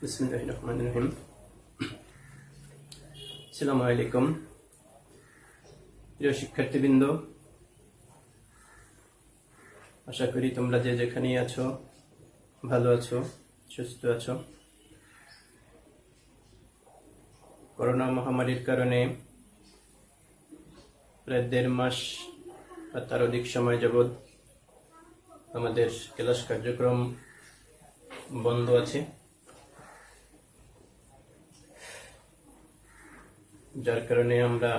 বিসমিল্লাহিররহমানিররহিম। আসসালামু আলাইকুম প্রিয় শিক্ষার্থীবৃন্দ, আশা করি তোমরা যে যেখানেই আছো ভালো আছো, সুস্থ আছো। করোনা মহামারীর কারণে প্রায় 1.5 মাস বা তার অধিক সময় যাবৎ আমাদের ক্লাস কার্যক্রম বন্ধ আছে, যার কারণে আমরা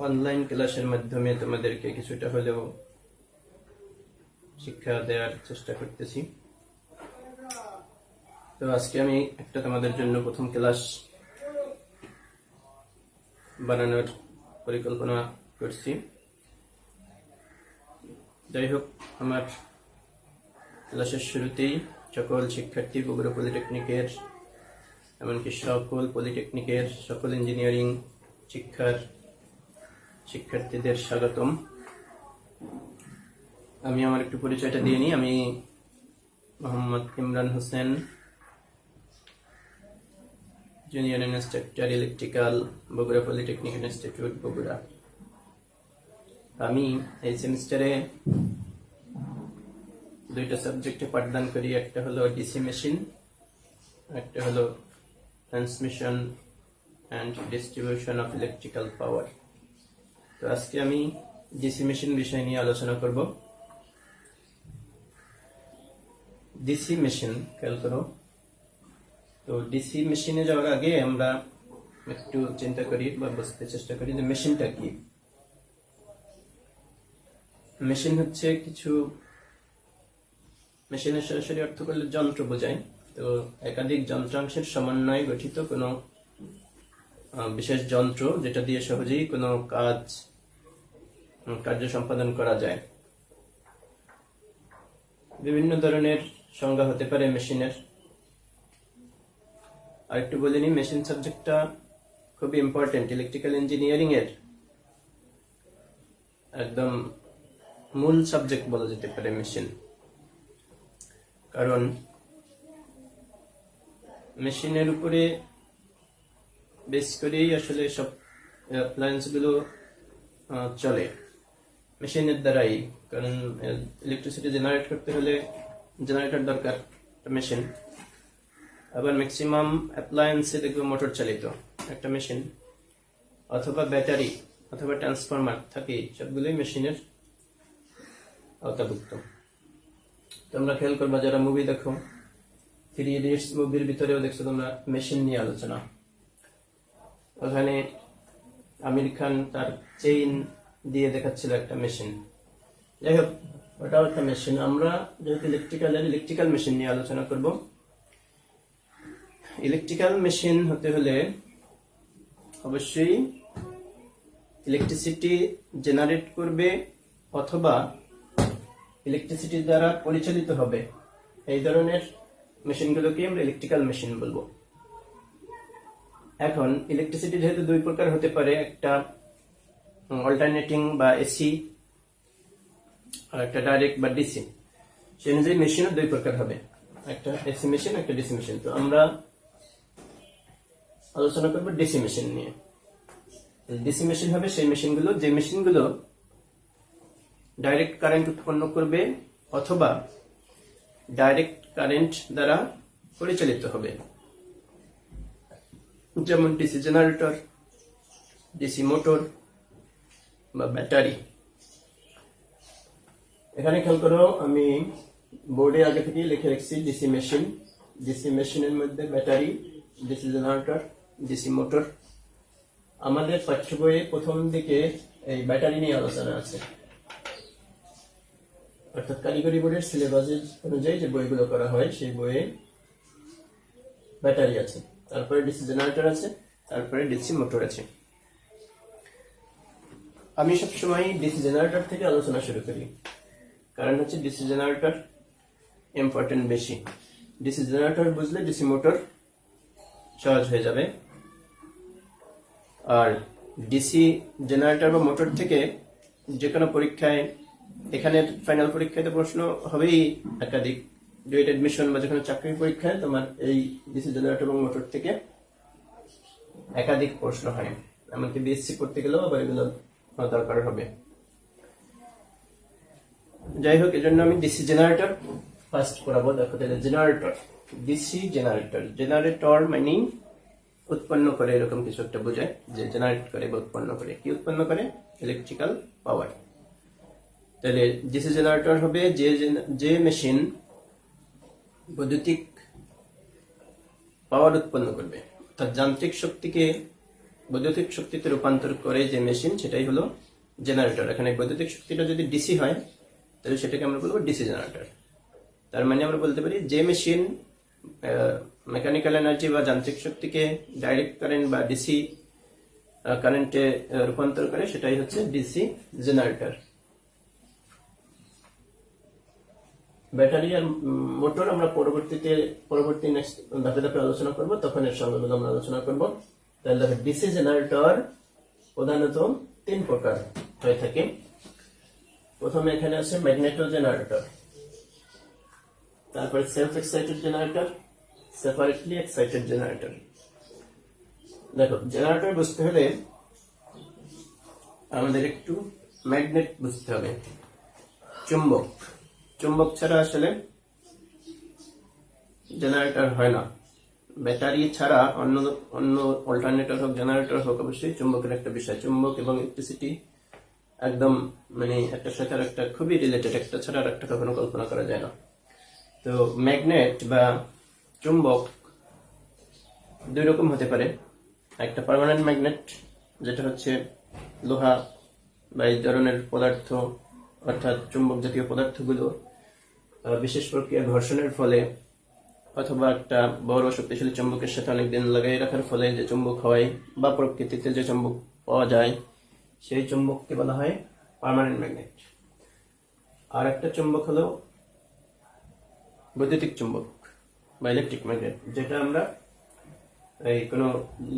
অনলাইন ক্লাসের মাধ্যমে তোমাদেরকে কিছুটা হলেও শিক্ষা দেওয়ার চেষ্টা করতেছি। তো আজকে আমি একটা তোমাদের জন্য প্রথম ক্লাস বানানোর পরিকল্পনা করছি। যাই হোক, আমার ক্লাসের শুরুতেই সকল শিক্ষার্থী বগুড়া পলিটেকনিকের, এমনকি সকল পলিটেকনিকের সকল ইঞ্জিনিয়ারিং শিক্ষার শিক্ষার্থীদের স্বাগতম। আমি আমার একটু পরিচয়টা দিয়ে নিই। আমি Mohammad Imran Hossain, junior instructor electrical, Bogura polytechnic institute, Bogura. আমি এই সেমিস্টারে 2টা সাবজেক্টে পাঠদান করি। একটা হলো ডিসি মেশিন, একটা হলো transmission and distribution of electrical power. তো আজকে আমি ডিসি মেশিন বিষয় নিয়ে আলোচনা করব। ডিসি মেশিন, খেয়াল করো। তো ডিসি মেশিনে যাওয়ার আগে আমরা একটু চিন্তা করি বা বুঝতে চেষ্টা করি যে মেশিনটা কি। মেশিন হচ্ছে কিছু, মেশিনের সরাসরি অর্থ করলে যন্ত্র বোঝায়। তো একাধিক যন্ত্রাংশের সমন্বয়ে গঠিত কোনো বিশেষ যন্ত্র, যেটা দিয়ে সহজেই কোনো কার্য সম্পাদন করা যায়। বিভিন্ন ধরনের সংজ্ঞা হতে পারে মেশিনের। আরেকটু বলে নিই, মেশিন সাবজেক্টটা খুবই ইম্পর্টেন্ট। ইলেকট্রিক্যাল ইঞ্জিনিয়ারিং এর একদম মূল সাবজেক্ট বলা যেতে পারে মেশিন। কারণ মেশিনের উপরে বেস করেই আসলে সব অ্যাপ্লায়েন্স গুলো চলে, মেশিনের দ্বারাই। কারণ ইলেকট্রিসিটি জেনারেট করতে হলে জেনারেটর দরকার, মেশিন। আবার ম্যাক্সিমাম অ্যাপ্লায়েন্সে দেখবে মোটর চালিত একটা মেশিন, অথবা ব্যাটারি অথবা ট্রান্সফরমার থাকে, সবগুলোই মেশিনের আওতাভুক্ত। তোমরা খেয়াল করবা, যারা মুভি দেখো, 3 ইডিয়টস মুভির ভিতরেও দেখছো তোমরা মেশিন নিয়ে আলোচনা। ওখানে আমির খান তার চেইন দিয়ে দেখাচ্ছিল একটা মেশিন। যাই হোক, ওটাও একটা মেশিন। আমরা যেহেতু ইলেকট্রিক্যাল মেশিন নিয়ে আলোচনা করব। ইলেকট্রিক্যাল মেশিন হতে হলে অবশ্যই ইলেকট্রিসিটি জেনারেট করবে অথবা ইলেকট্রিসিটি দ্বারা পরিচালিত হবে। এই ধরনের মেশিনগুলোকে আমরা ইলেকট্রিক্যাল মেশিন বলবো। এখন ইলেকট্রিসিটি যেহেতু 2 প্রকার হতে পারে, একটা অল্টারনেটিং বা এসি, আর একটা ডাইরেক্ট বা ডিসি। সেই অনুযায়ী মেশিনও 2 প্রকার হবে, একটা এসি মেশিন, একটা ডিসি মেশিন। তো আমরা আলোচনা করবো ডিসি মেশিন নিয়ে। ডিসি মেশিন হবে সেই মেশিনগুলো যে মেশিনগুলো ডাইরেক্ট কারেন্ট উৎপন্ন করবে অথবা ডাইরেক্ট কারেন্ট দ্বারা পরিচালিত হবে, যেমন ডিসি জেনারেটর, ডিসি মোটর বা ব্যাটারি। এখানে খেয়াল করো, আমি বোর্ডে আগে থেকে লিখে রাখছি ডিসি মেশিন। ডিসি মেশিনের মধ্যে battery, DC generator, DC motor. আমাদের পাঠ্য বইয়ে প্রথম দিকে এই ব্যাটারি নিয়ে আলোচনা আছে, অর্থাৎ কারিগরি বোর্ডের সিলেবাসের অনুযায়ী যে বইগুলো করা হয় সেই বইয়ে ব্যাটারি আছে, তারপরে ডিসি জেনারেটর আছে, তারপরে ডিসি মোটর আছে। আমি সবসময় ডিসি জেনারেটর থেকে আলোচনা শুরু করি, কারণ হচ্ছে ডিসি জেনারেটর ইম্পর্টেন্ট বেশি। ডিসি জেনারেটর বুঝলে ডিসি মোটর সহজ হয়ে যাবে। আর ডিসি জেনারেটর বা মোটর থেকে যে কোনো পরীক্ষায়, এখানে ফাইনাল পরীক্ষায় তো প্রশ্ন হবেই একাধিক, ডুয়েট এডমিশন বা যেখানে চাকরির পরীক্ষায় তোমার এই ডিসি জেনারেটর এবং মোটর থেকে একাধিক প্রশ্ন হয়, এমনকি বিএসসি করতে গেলেও আবার এগুলো দরকার হবে। যাই হোক, এজন্য আমি ডিসি জেনারেটর ফার্স্ট করাবো। দেখো তাহলে জেনারেটর, ডিসি জেনারেটর, জেনারেটর মানে উৎপন্ন করে, এরকম কিছু একটা বোঝায়, যে জেনারেট করে বা উৎপন্ন করে। কি উৎপন্ন করে? Electrical power. তাহলে ডিসি জেনারেটর হবে যে মেশিন বৈদ্যুতিক পাওয়ার উৎপন্ন করবে, অর্থাৎ যান্ত্রিক শক্তিকে বৈদ্যুতিক শক্তিতে রূপান্তর করে যে মেশিন, সেটাই হলো জেনারেটর। এখানে বৈদ্যুতিক শক্তিটা যদি ডিসি হয় তাহলে সেটাকে আমরা বলবো ডিসি জেনারেটর। তার মানে আমরা বলতে পারি যে মেশিন মেকানিক্যাল এনার্জি বা যান্ত্রিক শক্তিকে ডাইরেক্ট কারেন্ট বা ডিসি কারেন্টে রূপান্তর করে, সেটাই হচ্ছে ডিসি জেনারেটর। ব্যাটারি আর মোটর আমরা পরবর্তী নেক্সট ধাপে ধাপে আলোচনা করব, তখন এর সংজ্ঞাগুলো আমরা আলোচনা করব। তাহলে দেখো ডিসি জেনারেটর প্রধানত 3 প্রকার হয়ে থাকে। প্রথমে এখানে আছে ম্যাগনেটো জেনারেটর, তারপরে self excited generator, separately excited generator. দেখো জেনারেটর বুঝতে হলে আমাদের একটু ম্যাগনেট বুঝতে হবে, চুম্বক। চুম্বক ছাড়া আসলে জেনারেটর হয় না। ব্যাটারি ছাড়া অন্য অল্টারনেটর হোক, জেনারেটর হোক, অবশ্যই চুম্বকের একটা বিষয়। চুম্বক এবং ইলেকট্রিসিটি একদম মানে একটার সাথে আর একটা খুবই রিলেটেড, একটা ছাড়া আর একটা কখনো কল্পনা করা যায় না। তো ম্যাগনেট বা চুম্বক 2 রকম হতে পারে। একটা পার্মানেন্ট ম্যাগনেট, যেটা হচ্ছে লোহা বা এই ধরনের পদার্থ, অর্থাৎ চুম্বক জাতীয় পদার্থগুলো বিশেষ প্রক্রিয়া ঘর্ষণের ফলে অথবা একটা বড় শক্তিশালী চুম্বকের সাথে অনেকদিন লাগাই রাখার ফলে যে চুম্বক হয়, বা প্রকৃতিতে যে চুম্বক পাওয়া যায়, সেই চুম্বককে বলা হয় পার্মানেন্ট ম্যাগনেট। আর একটা চুম্বক হলো বৈদ্যুতিক চুম্বক বা ইলেকট্রিক ম্যাগনেট, যেটা আমরা এই কোনো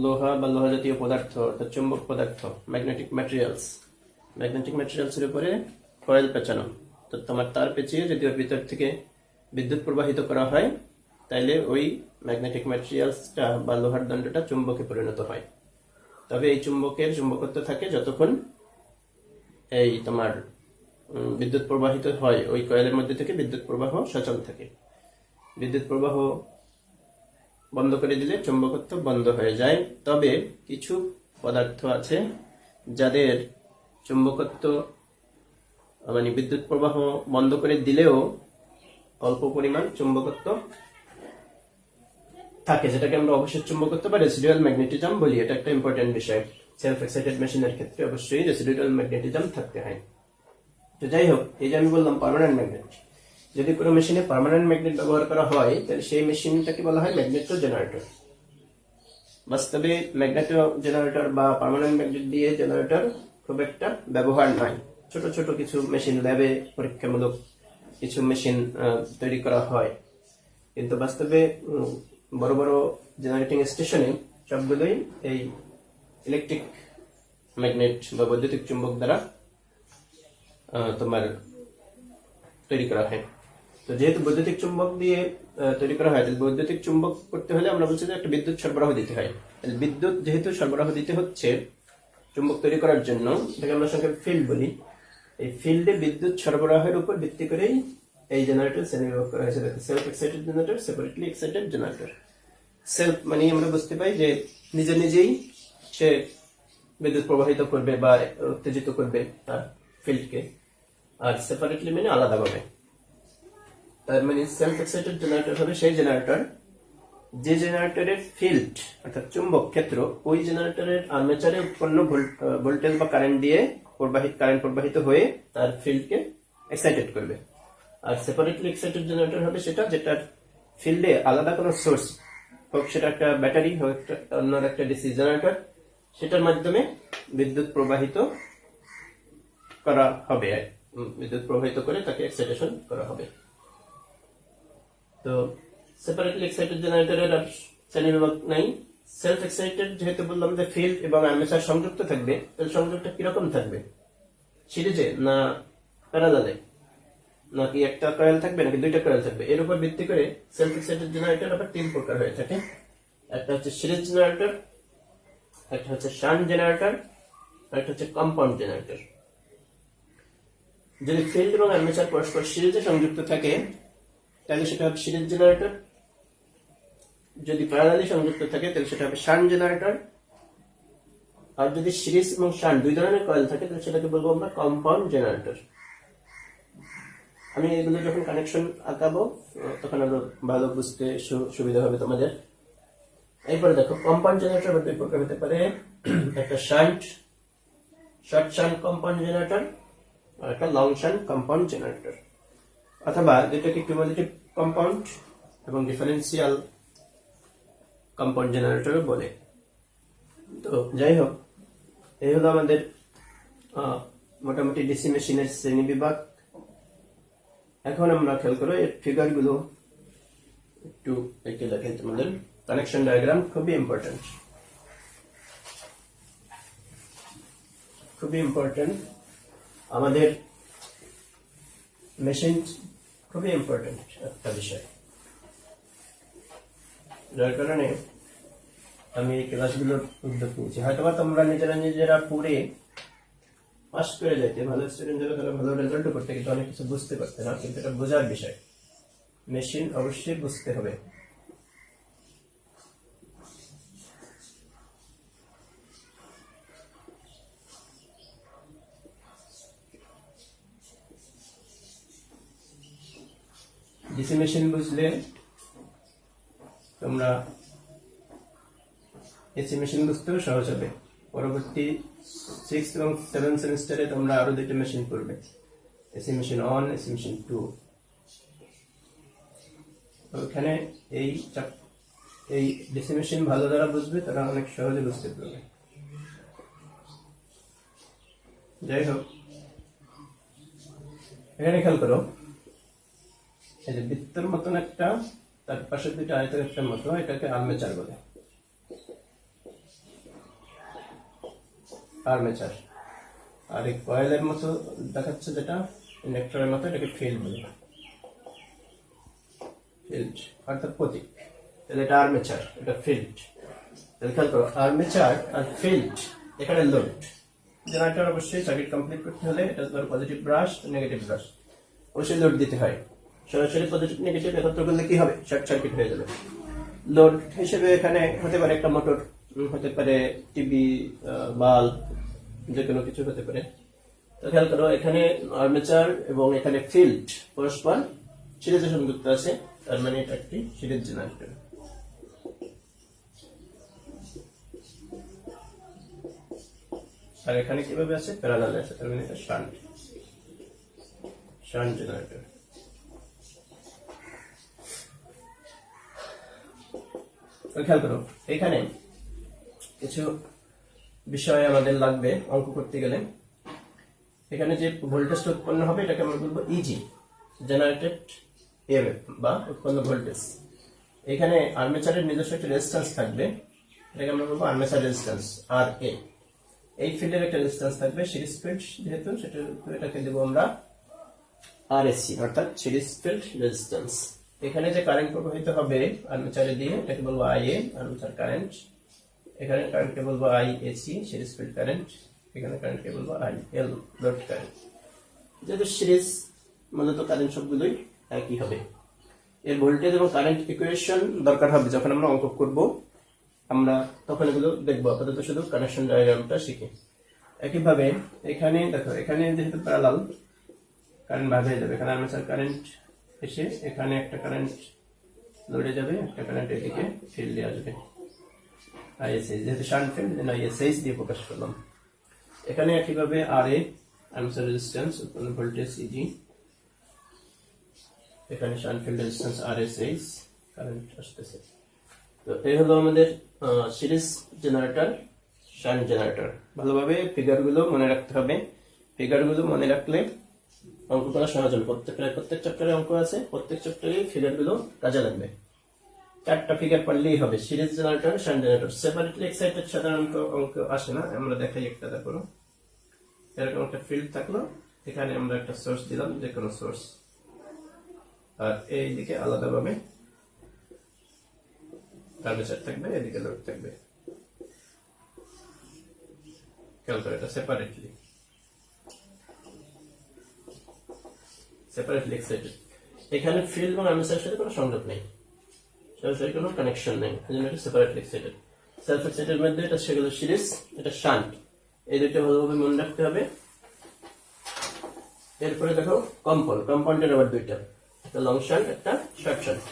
লোহা বা লোহা জাতীয় পদার্থ, অর্থাৎ চুম্বক পদার্থ, ম্যাগনেটিক ম্যাটেরিয়ালসের উপরে কয়েল পেঁচানো, তো তোমার তার পেঁচিয়ে যদি ওর ভিতর থেকে বিদ্যুৎ প্রবাহিত করা হয়, তাইলে ওই ম্যাগনেটিক ম্যাটেরিয়ালসটা বা লোহার দণ্ডটা চুম্বকে পরিণত হয়। তবে এই চুম্বকের চুম্বকত্ব থাকে যতক্ষণ এই তোমার বিদ্যুৎ প্রবাহিত হয়, ওই কয়েলের মধ্যে থেকে বিদ্যুৎ প্রবাহ সচল থাকে। বিদ্যুৎ প্রবাহ বন্ধ করে দিলে চুম্বকত্ব বন্ধ হয়ে যায়। তবে কিছু পদার্থ আছে যাদের চুম্বকত্ব মানে বিদ্যুৎ প্রবাহ বন্ধ করে দিলেও অল্প পরিমাণ চুম্বকত্ব থাকে, যেটাকে আমরা অবশ্যই চুম্বকত্ব বা রেসিডুয়াল ম্যাগনেটিজম বলি। এটা একটা ইম্পর্টেন্ট বিষয়। সেলফ এক্সাইটেড মেশিনের ক্ষেত্রে অবশ্যই রেসিডুয়াল ম্যাগনেটিজম থাকতে হয়। তো যাই হোক, এই যে আমি বললাম পার্মানেন্ট ম্যাগনেট, যদি কোনো মেশিনে পার্মানেন্ট ম্যাগনেট ব্যবহার করা হয় তাহলে সেই মেশিনটাকে বলা হয় ম্যাগনেটো জেনারেটর। বাস্তবে ম্যাগনেটো জেনারেটর বা পার্মানেন্ট ম্যাগনেট দিয়ে জেনারেটর খুব একটা ব্যবহার নাই। ছোট ছোট কিছু মেশিন, ল্যাবে পরীক্ষামূলক কিছু মেশিন তৈরি করা হয়, কিন্তু বাস্তবে বড় বড় জেনারেটিং স্টেশনে সবগুলোই এই ইলেকট্রিক ম্যাগনেট বা বৈদ্যুতিক চুম্বক দ্বারা তোমার তৈরি করা হয়। তো যেহেতু বৈদ্যুতিক চুম্বক দিয়ে তৈরি করা হয়, বৈদ্যুতিক চুম্বক করতে হলে আমরা বলছি যে একটা বিদ্যুৎ সরবরাহ দিতে হয়। বিদ্যুৎ যেহেতু সরবরাহ দিতে হচ্ছে চুম্বক তৈরি করার জন্য, এটাকে আমরা সংক্ষেপে ফিল্ড বলি। এই ফিল্ডে বিদ্যুৎ সরবরাহের উপর ভিত্তি করেই এই জেনারেটর শ্রেণীবিভাগ করা হয়েছে। Self excited generator, separately excited generator. Self মানে আমরা বুঝতে পাই যে নিজেই সে বিদ্যুৎ প্রবাহিত করবে বা উত্তেজিত করবে তার ফিল্ডকে, আর সেপারেটলি মানে আলাদাভাবে। তার মানে সেলফ এক্সাইটেড জেনারেটর হবে সেই জেনারেটর যে জেনারেটরের ফিল্ড অর্থাৎ চুম্বক ক্ষেত্র ওই জেনারেটরের আর্মেচারে উৎপন্ন ভোল্টেজ বা কারেন্ট দিয়ে কারেন্ট প্রবাহিত হয়ে তার ফিল্ডকে এক্সাইটেড করবে। আর সেপারেটলি এক্সাইটেড জেনারেটর হবে সেটা যেটার ফিল্ডে আলাদা কোনো সোর্স হোক, সেটা একটা ব্যাটারি হোক, অন্য একটা ডিসি জেনারেটর, সেটার মাধ্যমে বিদ্যুৎ প্রবাহিত করা হবে, বিদ্যুৎ প্রবাহিত করে তাকে এক্সাইটেশন করা হবে। তো সেপারেটলি এক্সাইটেড জেনারেটরের আর শ্রেণীবিভাগ নাই। সেলফ এক্সাইটেড যেহেতু বললাম যে ফিল্ড এবং আর্মেচার সংযুক্ত থাকবে, তাহলে সংযোগটা কিরকম থাকবে? সিরিজে না প্যারালালে? নাকি একটা কয়েল থাকবে নাকি দুইটা কয়েল থাকবে, এর উপর ভিত্তি করে সেলফ এক্সাইটেড জেনারেটর আবার তিন প্রকার হয়ে থাকে। একটা হচ্ছে সিরিজ জেনারেটর, একটা হচ্ছে শান্ট জেনারেটর, আর একটা হচ্ছে কম্পাউন্ড জেনারেটর। যদি ফিল্ড এবং আর্মেচার পরস্পর সিরিজে সংযুক্ত থাকে তাহলে সেটা হবে সিরিজ জেনারেটর, যদি প্যারালালি সংযুক্ত থাকে তাহলে সেটা হবে শান্ট জেনারেটর, আর যদি সিরিজ এবং শান্ট দুই ধরনের কয়েল থাকে তাহলে সেটাকে বলবো আমরা কম্পাউন্ড জেনারেটর। আমি এগুলো যখন কানেকশন আঁকাবো তখন আরো ভালো বুঝতে সুবিধা হবে তোমাদের। এরপরে দেখো কম্পাউন্ড জেনারেটর দুই প্রকার হতে পারে, একটা শর্ট শান্ট কম্পাউন্ড জেনারেটর আর একটা লং শান্ট কম্পাউন্ড জেনারেটর, অথবা যেটাকে কিউমুলেটিভ কম্পাউন্ড এবং ডিফারেন্সিয়াল কম্পাউন্ড জেনারেটর বলে। তো যাই হোক, এই হলো আমাদের মোটামুটি ডিসি মেশিনের শ্রেণী বিভাগ। এখন আমরা খেয়াল করো এর ফিগার গুলো একটু এঁকে দেখেন। তোমাদের কানেকশন ডায়াগ্রাম খুবই ইম্পর্টেন্ট, খুবই ইম্পর্টেন্ট। আমাদের মেশিন খুবই ইম্পর্টেন্ট একটা বিষয়, যার কারণে আমি এই ক্লাসগুলোর উদ্যোগ নিয়েছি। হয়তো তোমরা নিজেরা পড়ে পাস করে যাইতে, ভালো স্টুডেন্ট যারা তারা ভালো রেজাল্ট করতে, কিন্তু অনেক কিছু বুঝতে পারতে না। কিন্তু এটা বোঝার বিষয়, মেশিন অবশ্যই বুঝতে হবে। ডিসি মেশিন বুঝলে তোমরা এসি মেশিন বুঝতেও সহজ হবে। পরবর্তী 6 এবং 7 সেমিস্টারে তোমরা আরো দুইটা মেশিন পড়বে, এসি মেশিন 1, এসি মেশিন 2। ওখানে এই ডিসি মেশিন ভালো যারা বুঝবে তারা অনেক সহজে বুঝতে পারবে। যাই হোক, এখানে খেয়াল করো, এই যে বৃত্তের মতন একটা, তার পাশে দুইটা আয়তের একটা মতো, এটাকে আর্মেচার বলে। আর্মেচার। আর এই কয়েলের মতো দেখাচ্ছে যেটা ইন্ডাক্টরের মতো, এটাকে ফিল্ড বলে। ফিল্ড অর্থাৎ প্রতীক। তাহলে এটা আর্মেচার, এটা ফিল্ড। তাহলে খেয়াল করো, আর্মেচার আর ফিল্ড, এখানে লোড। জেনারেটর অবশ্যই সার্কিট কমপ্লিট করতে হলে এটা ধরো পজিটিভ ব্রাশ, নেগেটিভ ব্রাশ, অবশ্যই লোড দিতে হয়। সরাসরি পজিটিভ নেগেটিভ একত্র করলে কি হবে? শর্ট সার্কিট হয়ে যাবে। লোড হিসেবে এখানে হতে পারে একটা মোটর, হতে পারে টিভি, বাল্ব, যে কোনো কিছু হতে পারে। তো খেয়াল করো, এখানে আর্মেচার এবং এখানে ফিল্ড পরস্পর সিরিজে সংযুক্ত আছে, তার মানে এটা একটি সিরিজ জেনারেটর। আর এখানে কিভাবে আছে? প্যারালাল আছে, তার মানে এটা শান্ট জেনারেটর। খেয়াল করো, এখানে কিছু বিষয় আমাদের লাগবে অঙ্ক করতে গেলে। এখানে যে ভোল্টেজটা উৎপন্ন হবে এটাকে আমরা বলবো ইজি, জেনারেটেড ইএমএফ বা উৎপন্ন ভোল্টেজ। এখানে আর্মেচারের নিজস্ব একটা রেজিস্ট্যান্স থাকবে, এটাকে আমরা বলবো আর্মেচার রেজিস্ট্যান্স আর এ। এই ফিল্ডের একটা রেজিস্ট্যান্স থাকবে, সিরিজ ফিল্ড যেহেতু, এটাকে দেবো আমরা আরএসসি, অর্থাৎ সিরিজ ফিল্ড রেজিস্ট্যান্স। এখানে যে কারেন্ট প্রবাহিত হবে আর্মেচারে দিয়ে, এটাকে বলবো আইএ, আর্মেচার কারেন্ট। এখানে কারেন্টকে বলবো আইএসি, সিরিজ ফিল্ড কারেন্ট। এখানে কারেন্টকে বলবো আইএল, লোড কারেন্ট। যেহেতু সিরিজ, মূলত কারেন্ট সবগুলোই একই হবে। এর ভোল্টেজ এবং কারেন্ট ইকুয়েশন দরকার হবে যখন আমরা অঙ্ক করব, আমরা তখন এগুলো দেখবো। আপাতত শুধু কানেকশন ডায়াগ্রামটা শিখি। একইভাবে এখানে দেখো, এখানে যেহেতু প্যারালাল, কারেন্ট ভাগ হয়ে যাবে। এখানে আর্মেচার কারেন্ট এসে এখানে একটা কারেন্ট লোডে যাবে, একটা কারেন্ট এদিকে ফিল্ডে আসবে, আইএসএইচ। যেহেতু শান্ট ফিল্ড, আইএসএইচ দিয়ে প্রকাশ করলাম। এখানে একইভাবে আর এ, আর্মেচার রেজিস্ট্যান্স, উৎপন্ন ভোল্টেজ ইজি। এখানে শান্ট ফিল্ড রেজিস্ট্যান্স আরএসএইচ, কারেন্ট আসতেছে। তো এই হলো আমাদের সিরিজ জেনারেটর, শান্ট জেনারেটর। ভালোভাবে ফিগারগুলো মনে রাখতে হবে। ফিগারগুলো মনে রাখলে অঙ্ক করা সহজ হবে। প্রত্যেক চ্যাপ্টারে অঙ্ক আছে, প্রত্যেক চ্যাপ্টারে ফিগারগুলো কাজে লাগবে। 4টা ফিগার পারলেই হবে। Series generator, shunt generator. Separately excited সাধারণত অঙ্ক আসে না, আমরা দেখাই একটা। দেখো, এরকম একটা ফিল্ড থাকলো, এখানে আমরা একটা সোর্স দিলাম, যে কোনো সোর্স, আর এইদিকে আলাদাভাবে আর্মেচার থাকবে, এদিকে লোড থাকবে। খেয়াল করে এটা সেপারেটলি এক্সাইটেড। এখানে ফিল্ড এবং আর্মেচারের সাথে কোনো সংযোগ নেই, সরাসরি কোনো কানেকশন নেই, এই জন্য এটা সেপারেটলি এক্সাইটেড। সেলফ এক্সাইটেড মধ্যে এটা সেগুলো সিরিজ, এটা শান্ট, এই দুটো ভালোভাবে মনে রাখতে হবে। এরপরে দেখো কম্পাউন্ডের আবার দুইটা, একটা লং শান্ট, একটা শর্ট শান্ট।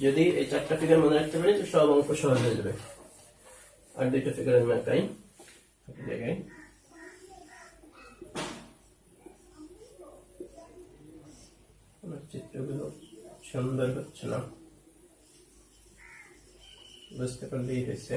যদি এই চারটা ফিগার মনে রাখতে পারি তো সব অঙ্ক সহজ হয়ে যাবে। আর দুইটা ফিগার আমি আঁকাই জায়গায়। চিত্রগুলো সুন্দর হচ্ছে না, বুঝতে পারলেই হয়েছে।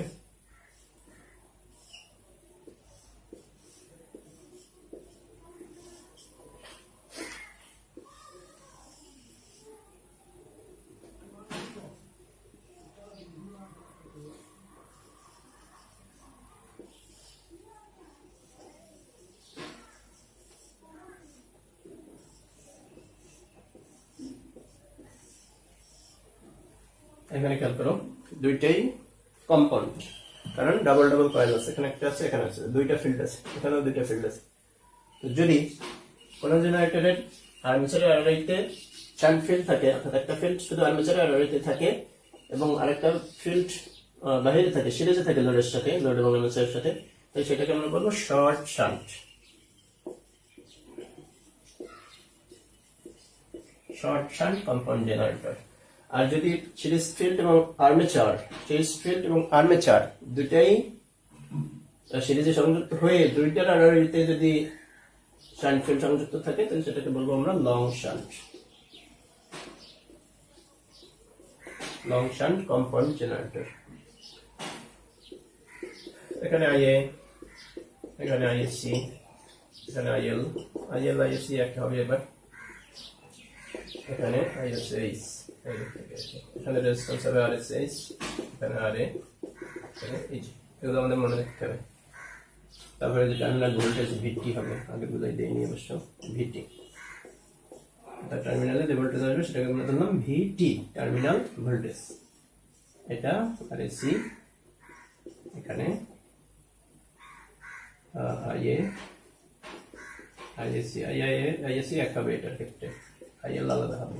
এখানে খেয়াল করো, দুইটাই কম্পাউন্ড, কারণ ডাবল ডাবল কয়েল আছে, এখানে একটা আছে, এখানে আছে, দুইটা ফিল্ড আছে, এখানেও দুইটা ফিল্ড আছে। তো যদি কোন জেনারেটরের আর্মেচারের অ্যারোতে শান্ট ফিল্ড থাকে, অর্থাৎ একটা ফিল্ড শুধু আর্মেচারের অ্যারোতে থাকে এবং আরেকটা ফিল্ড বাহিরে থাকে, সিরিজে থাকে লোডের সাথে, লোড এবং আর্মেচারের সাথে, তাই সেটাকে আমরা বলবো short shunt. Short shunt compound generator. আর যদি সিরিজ ফিল্ড এবং আর্মেচার দুটাই সিরিজে সংযুক্ত হয়ে দুইটার আড়াআড়িতে যদি শান্ট ফিল্ড সংযুক্ত থাকে তাহলে সেটাকে বলবো আমরা লং শান্ট কম্পাউন্ড জেনারেটর। এখানে IA, এখানে ISC, এখানে IL, ISC একটা হবে এবার, এখানে ISH, এখানে রেজিস্ট্যান্স হবে RSH, এখানে RA, এখানে EG, এগুলো আমাদের মনে রাখতে হবে। তারপরে যে টার্মিনাল ভোল্টেজ VT হবে, আগে বুঝাই দেয়নি অবশ্য, VT, টার্মিনালে যে ভোল্টেজ আসবে সেটাকে আমরা ধরলাম VT, টার্মিনাল ভোল্টেজ। এটা RAC, এখানে IA, ISC এক হবে, এটার ক্ষেত্রে IL আলাদা হবে,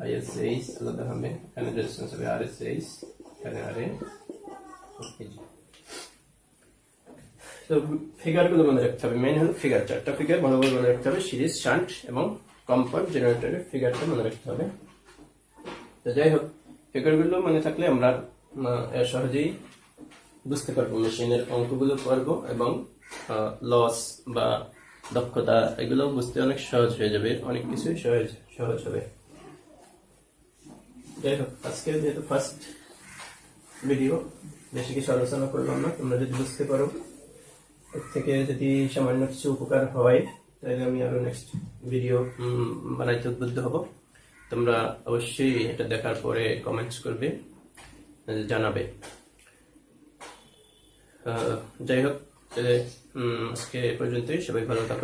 ISH আলাদা হবে, এখানে রেজিস্ট্যান্স হবে RSH, এখানে RA। তো ফিগার গুলো মনে রাখতে হবে, মেইন হলো ফিগার, চারটা ফিগার ভালোভাবে মনে রাখতে হবে, সিরিজ, শান্ট এবং কম্পাউন্ড জেনারেটরের ফিগারটা মনে রাখতে হবে। তো যাই হোক, ফিগার গুলো মনে থাকলে আমরা সহজেই বুঝতে পারবো, মেশিনের অঙ্কগুলো পারবো এবং লস বা দক্ষতা এগুলো বুঝতে অনেক সহজ হয়ে যাবে, অনেক কিছুই সহজ হবে। যাই হোক, আজকে যেহেতু ফার্স্ট ভিডিও, বেশি কিছু আলোচনা করলাম না। তোমরা যদি বুঝতে পারো, এর থেকে যদি সামান্য কিছু উপকার হয়, তাহলে আমি আরো নেক্সট ভিডিও বানাইতে উদ্বুদ্ধ হব। তোমরা অবশ্যই এটা দেখার পরে কমেন্টস করবে, জানাবে। যাই হোক, আজকে পর্যন্তই, সবাই ভালো থাকো।